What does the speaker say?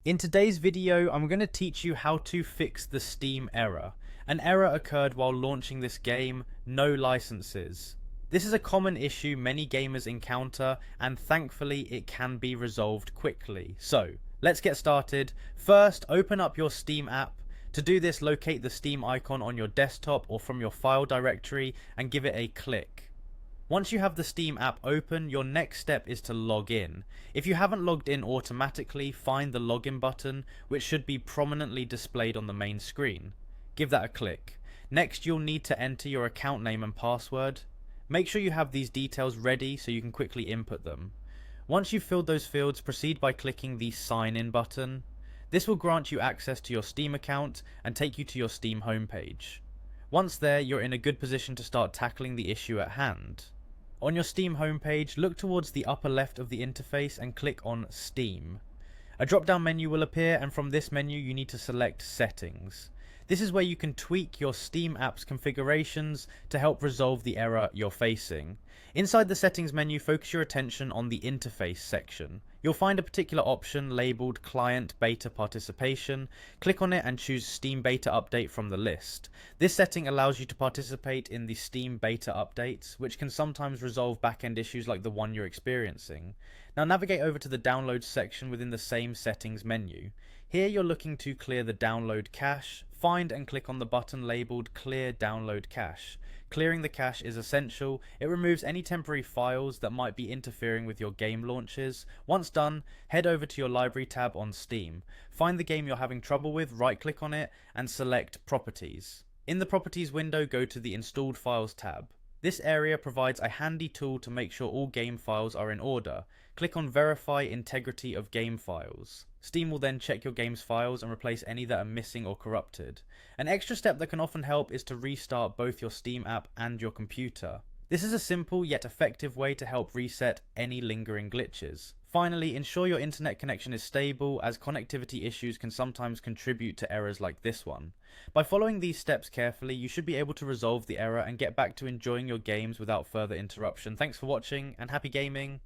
In today's video, I'm going to teach you how to fix the Steam error. An error occurred while launching this game, no licenses. This is a common issue many gamers encounter, and thankfully it can be resolved quickly. So, let's get started. First, open up your Steam app. To do this, locate the Steam icon on your desktop or from your file directory and give it a click. Once you have the Steam app open, your next step is to log in. If you haven't logged in automatically, find the login button, which should be prominently displayed on the main screen. Give that a click. Next, you'll need to enter your account name and password. Make sure you have these details ready so you can quickly input them. Once you've filled those fields, proceed by clicking the sign in button. This will grant you access to your Steam account and take you to your Steam homepage. Once there, you're in a good position to start tackling the issue at hand. On your Steam homepage, look towards the upper left of the interface and click on Steam. A drop-down menu will appear, and from this menu you need to select Settings. This is where you can tweak your Steam app's configurations to help resolve the error you're facing. Inside the Settings menu, focus your attention on the Interface section. You'll find a particular option labelled Client Beta Participation. Click on it and choose Steam Beta Update from the list. This setting allows you to participate in the Steam Beta updates, which can sometimes resolve back-end issues like the one you're experiencing. Now navigate over to the Downloads section within the same Settings menu. Here you're looking to clear the download cache. Find and click on the button labelled Clear Download Cache. Clearing the cache is essential. It removes any temporary files that might be interfering with your game launches. Once done, head over to your library tab on Steam. Find the game you're having trouble with, right click on it and select Properties. In the Properties window, go to the Installed Files tab. This area provides a handy tool to make sure all game files are in order. Click on Verify Integrity of Game Files. Steam will then check your game's files and replace any that are missing or corrupted. An extra step that can often help is to restart both your Steam app and your computer. This is a simple yet effective way to help reset any lingering glitches. Finally, ensure your internet connection is stable, as connectivity issues can sometimes contribute to errors like this one. By following these steps carefully, you should be able to resolve the error and get back to enjoying your games without further interruption. Thanks for watching and happy gaming!